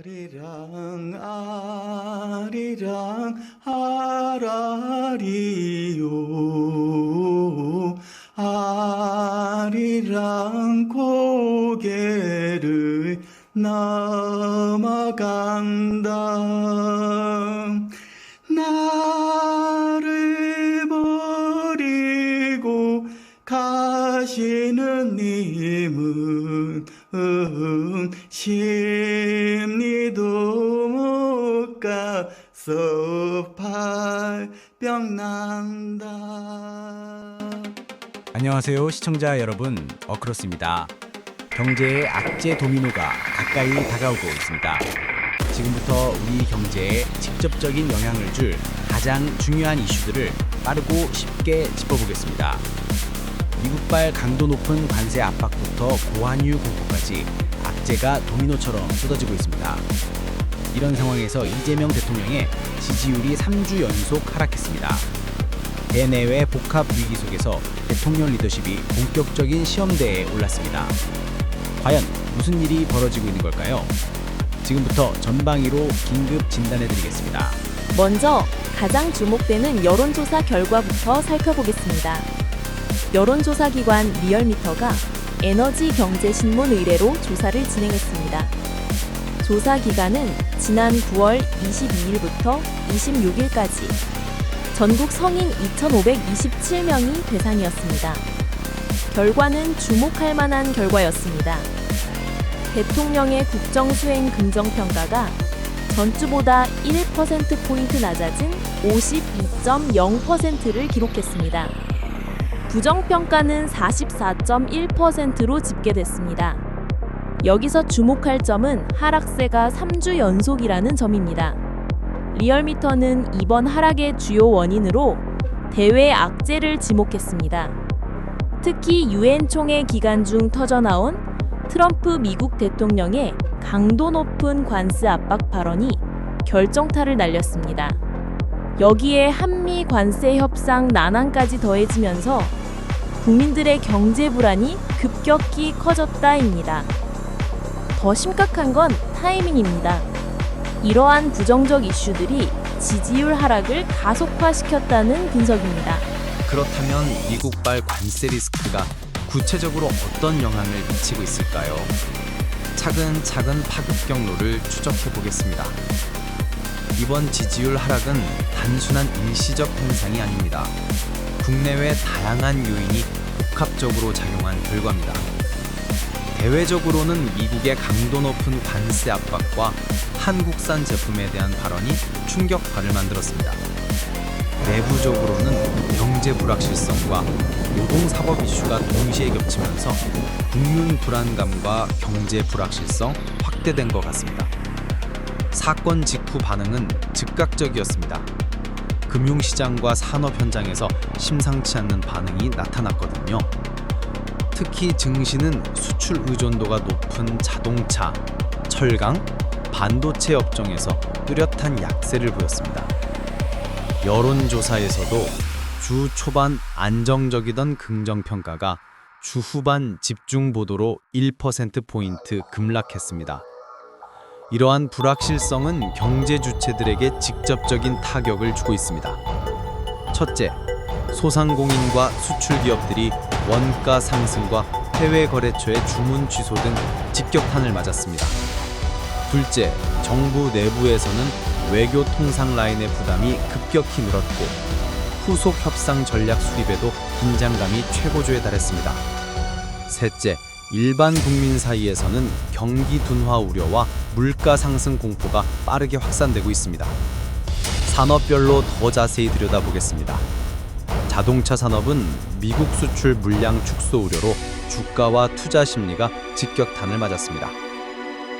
아리랑 아리랑 아라리요 아리랑 고개를 넘어간다 나를 버리고 가시는 님은 심리도 못 가서 발병 난다. 안녕하세요 시청자 여러분, 어크로스입니다. 경제의 악재 도미노가 가까이 다가오고 있습니다. 지금부터 우리 경제에 직접적인 영향을 줄 가장 중요한 이슈들을 빠르고 쉽게 짚어보겠습니다. 미국발 강도 높은 관세 압박부터 고환유 공포까지 악재가 도미노처럼 쏟아지고 있습니다. 이런 상황에서 이재명 대통령의 지지율이 3주 연속 하락했습니다. 대내외 복합 위기 속에서 대통령 리더십이 본격적인 시험대에 올랐습니다. 과연 무슨 일이 벌어지고 있는 걸까요? 지금부터 전방위로 긴급 진단해드리겠습니다. 먼저 가장 주목되는 여론조사 결과부터 살펴보겠습니다. 여론조사 기관 리얼미터가 에너지경제신문 의뢰로 조사를 진행했습니다. 조사 기간은 지난 9월 22일부터 26일까지 전국 성인 2,527명이 대상이었습니다. 결과는 주목할 만한 결과였습니다. 대통령의 국정수행 긍정평가가 전주보다 1%포인트 낮아진 52.0%를 기록했습니다. 부정평가는 44.1%로 집계됐습니다. 여기서 주목할 점은 하락세가 3주 연속이라는 점입니다. 리얼미터는 이번 하락의 주요 원인으로 대외 악재를 지목했습니다. 특히 유엔 총회 기간 중 터져나온 트럼프 미국 대통령의 강도 높은 관세 압박 발언이 결정타를 날렸습니다. 여기에 한미 관세 협상 난항까지 더해지면서 국민들의 경제 불안이 급격히 커졌다입니다. 더 심각한 건 타이밍입니다. 이러한 부정적 이슈들이 지지율 하락을 가속화시켰다는 분석입니다. 그렇다면 미국발 관세 리스크가 구체적으로 어떤 영향을 미치고 있을까요? 차근차근 파급 경로를 추적해 보겠습니다. 이번 지지율 하락은 단순한 일시적 현상이 아닙니다. 국내외 다양한 요인이 복합적으로 작용한 결과입니다. 대외적으로는 미국의 강도 높은 관세 압박과 한국산 제품에 대한 발언이 충격파를 만들었습니다. 내부적으로는 경제 불확실성과 노동사법 이슈가 동시에 겹치면서 국민 불안감과 경제 불확실성 확대된 것 같습니다. 사건 직후 반응은 즉각적이었습니다. 금융시장과 산업 현장에서 심상치 않는 반응이 나타났거든요. 특히 증시는 수출 의존도가 높은 자동차, 철강, 반도체 업종에서 뚜렷한 약세를 보였습니다. 여론조사에서도 주 초반 안정적이던 긍정평가가 주 후반 집중보도로 1%포인트 급락했습니다. 이러한 불확실성은 경제 주체들에게 직접적인 타격을 주고 있습니다. 첫째, 소상공인과 수출기업들이 원가 상승과 해외 거래처의 주문 취소 등 직격탄을 맞았습니다. 둘째, 정부 내부에서는 외교 통상 라인의 부담이 급격히 늘었고 후속 협상 전략 수립에도 긴장감이 최고조에 달했습니다. 셋째, 일반 국민 사이에서는 경기 둔화 우려와 물가 상승 공포가 빠르게 확산되고 있습니다. 산업별로 더 자세히 들여다보겠습니다. 자동차 산업은 미국 수출 물량 축소 우려로 주가와 투자 심리가 직격탄을 맞았습니다.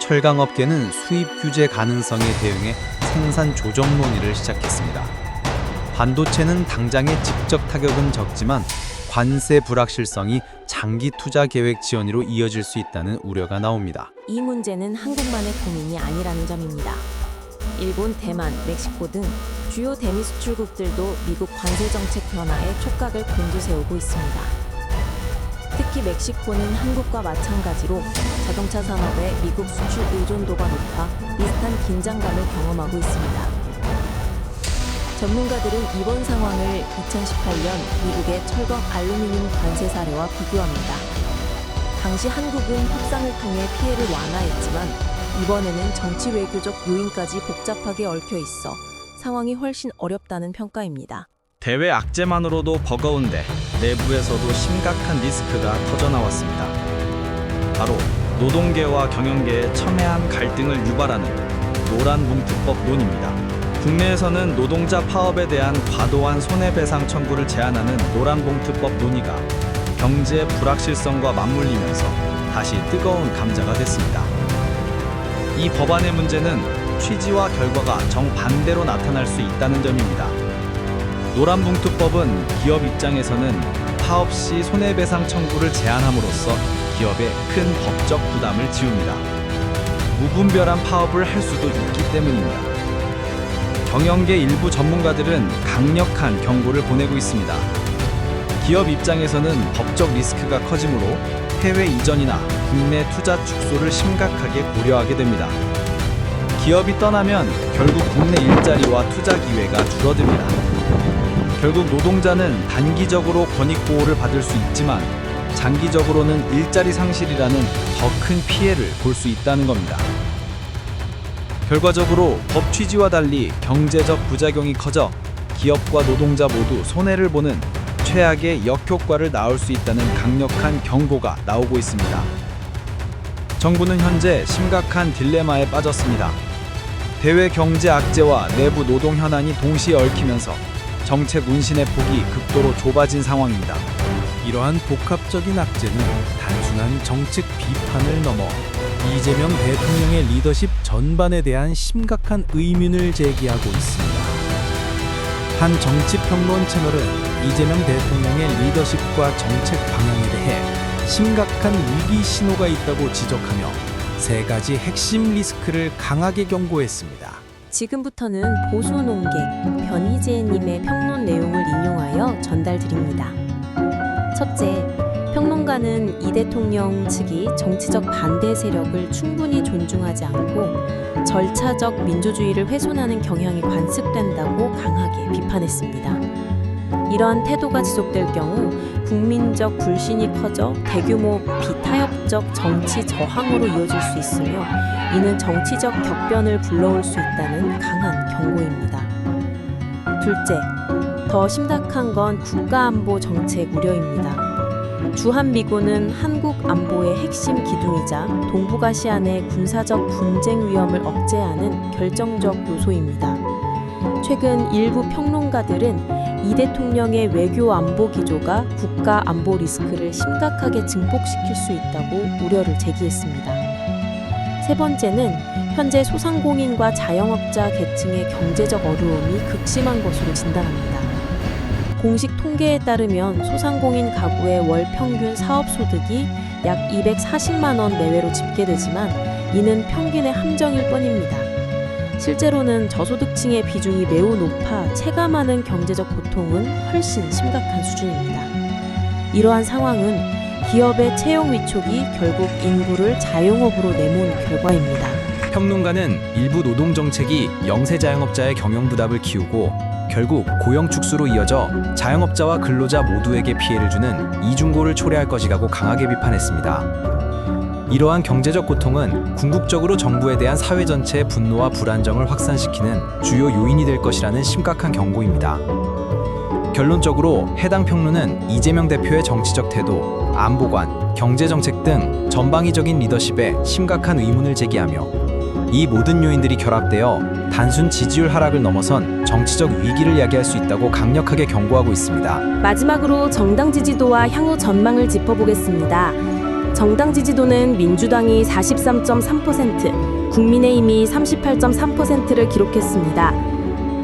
철강업계는 수입 규제 가능성에 대응해 생산 조정 논의를 시작했습니다. 반도체는 당장의 직접 타격은 적지만 관세 불확실성이 장기 투자 계획 지연으로 이어질 수 있다는 우려가 나옵니다. 이 문제는 한국만의 고민이 아니라는 점입니다. 일본, 대만, 멕시코 등 주요 대미 수출국들도 미국 관세 정책 변화에 촉각을 곤두세우고 있습니다. 특히 멕시코는 한국과 마찬가지로 자동차 산업의 미국 수출 의존도가 높아 비슷한 긴장감을 경험하고 있습니다. 전문가들은 이번 상황을 2018년 미국의 철강 알루미늄 관세 사례와 비교합니다. 당시 한국은 협상을 통해 피해를 완화했지만 이번에는 정치 외교적 요인까지 복잡하게 얽혀 있어 상황이 훨씬 어렵다는 평가입니다. 대외 악재만으로도 버거운데 내부에서도 심각한 리스크가 터져나왔습니다. 바로 노동계와 경영계의 첨예한 갈등을 유발하는 노란 봉투법 논입니다. 국내에서는 노동자 파업에 대한 과도한 손해배상 청구를 제한하는 노란 봉투법 논의가 경제 불확실성과 맞물리면서 다시 뜨거운 감자가 됐습니다. 이 법안의 문제는 취지와 결과가 정반대로 나타날 수 있다는 점입니다. 노란봉투법은 기업 입장에서는 파업 시 손해배상 청구를 제한함으로써 기업에 큰 법적 부담을 지웁니다. 무분별한 파업을 할 수도 있기 때문입니다. 경영계 일부 전문가들은 강력한 경고를 보내고 있습니다. 기업 입장에서는 법적 리스크가 커지므로 해외 이전이나 국내 투자 축소를 심각하게 고려하게 됩니다. 기업이 떠나면 결국 국내 일자리와 투자 기회가 줄어듭니다. 결국 노동자는 단기적으로 권익보호를 받을 수 있지만 장기적으로는 일자리 상실이라는 더 큰 피해를 볼 수 있다는 겁니다. 결과적으로 법 취지와 달리 경제적 부작용이 커져 기업과 노동자 모두 손해를 보는 최악의 역효과를 낳을 수 있다는 강력한 경고가 나오고 있습니다. 정부는 현재 심각한 딜레마에 빠졌습니다. 대외 경제 악재와 내부 노동 현안이 동시에 얽히면서 정책 운신의 폭이 극도로 좁아진 상황입니다. 이러한 복합적인 악재는 단순한 정책 비판을 넘어 이재명 대통령의 리더십 전반에 대한 심각한 의문을 제기하고 있습니다. 한 정치평론 채널은 이재명 대통령의 리더십과 정책 방향에 대해 심각한 위기 신호가 있다고 지적하며 세 가지 핵심 리스크를 강하게 경고했습니다. 지금부터는 보수 농객 변희재님의 평론 내용을 인용하여 전달드립니다. 첫째, 평론가는 이 대통령 측이 정치적 반대 세력을 충분히 존중하지 않고 절차적 민주주의를 훼손하는 경향이 관습된다고 강하게 비판했습니다. 이러한 태도가 지속될 경우 국민적 불신이 커져 대규모 비타협적 정치 저항으로 이어질 수 있으며 이는 정치적 격변을 불러올 수 있다는 강한 경고입니다. 둘째, 더 심각한 건 국가안보 정책 우려입니다. 주한미군은 한국 안보의 핵심 기둥이자 동북아시아 내 군사적 분쟁 위험을 억제하는 결정적 요소입니다. 최근 일부 평론가들은 이 대통령의 외교 안보 기조가 국가 안보 리스크를 심각하게 증폭시킬 수 있다고 우려를 제기했습니다. 세 번째는 현재 소상공인과 자영업자 계층의 경제적 어려움이 극심한 것으로 진단합니다. 공식 통계에 따르면 소상공인 가구의 월 평균 사업소득이 약 240만 원 내외로 집계되지만 이는 평균의 함정일 뿐입니다. 실제로는 저소득층의 비중이 매우 높아 체감하는 경제적 고통은 훨씬 심각한 수준입니다. 이러한 상황은 기업의 채용 위촉이 결국 인구를 자영업으로 내몬 결과입니다. 평론가는 일부 노동 정책이 영세 자영업자의 경영 부담을 키우고 결국 고용 축소로 이어져 자영업자와 근로자 모두에게 피해를 주는 이중고를 초래할 것이라고 강하게 비판했습니다. 이러한 경제적 고통은 궁극적으로 정부에 대한 사회 전체의 분노와 불안정을 확산시키는 주요 요인이 될 것이라는 심각한 경고입니다. 결론적으로 해당 평론은 이재명 대표의 정치적 태도, 안보관, 경제정책 등 전방위적인 리더십에 심각한 의문을 제기하며 이 모든 요인들이 결합되어 단순 지지율 하락을 넘어선 정치적 위기를 야기할 수 있다고 강력하게 경고하고 있습니다. 마지막으로 정당 지지도와 향후 전망을 짚어보겠습니다. 정당 지지도는 민주당이 43.3%, 국민의힘이 38.3%를 기록했습니다.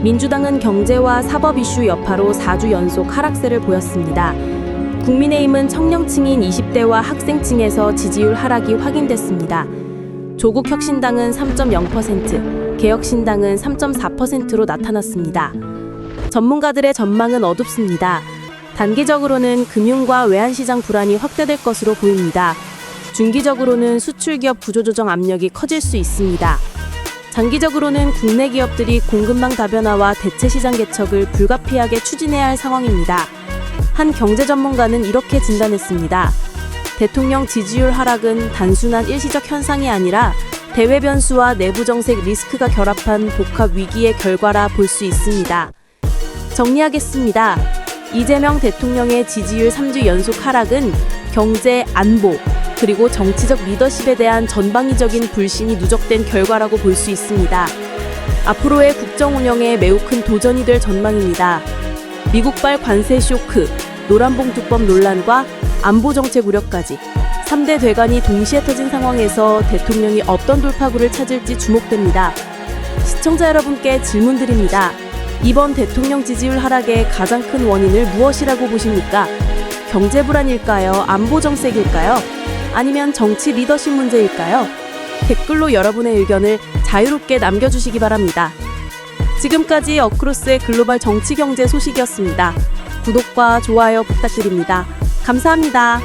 민주당은 경제와 사법 이슈 여파로 4주 연속 하락세를 보였습니다. 국민의힘은 청년층인 20대와 학생층에서 지지율 하락이 확인됐습니다. 조국혁신당은 3.0%, 개혁신당은 3.4%로 나타났습니다. 전문가들의 전망은 어둡습니다. 단기적으로는 금융과 외환시장 불안이 확대될 것으로 보입니다. 중기적으로는 수출 기업 구조조정 압력이 커질 수 있습니다. 장기적으로는 국내 기업들이 공급망 다변화와 대체 시장 개척을 불가피하게 추진해야 할 상황입니다. 한 경제 전문가는 이렇게 진단했습니다. 대통령 지지율 하락은 단순한 일시적 현상이 아니라 대외 변수와 내부 정책 리스크가 결합한 복합 위기의 결과라 볼 수 있습니다. 정리하겠습니다. 이재명 대통령의 지지율 3주 연속 하락은 경제, 안보, 그리고 정치적 리더십에 대한 전방위적인 불신이 누적된 결과라고 볼 수 있습니다. 앞으로의 국정 운영에 매우 큰 도전이 될 전망입니다. 미국발 관세 쇼크, 노란봉투법 논란과 안보 정책 우려까지 3대 대관이 동시에 터진 상황에서 대통령이 어떤 돌파구를 찾을지 주목됩니다. 시청자 여러분께 질문 드립니다. 이번 대통령 지지율 하락의 가장 큰 원인을 무엇이라고 보십니까? 경제 불안일까요? 안보 정책일까요? 아니면 정치 리더십 문제일까요? 댓글로 여러분의 의견을 자유롭게 남겨주시기 바랍니다. 지금까지 어크로스의 글로벌 정치 경제 소식이었습니다. 구독과 좋아요 부탁드립니다. 감사합니다.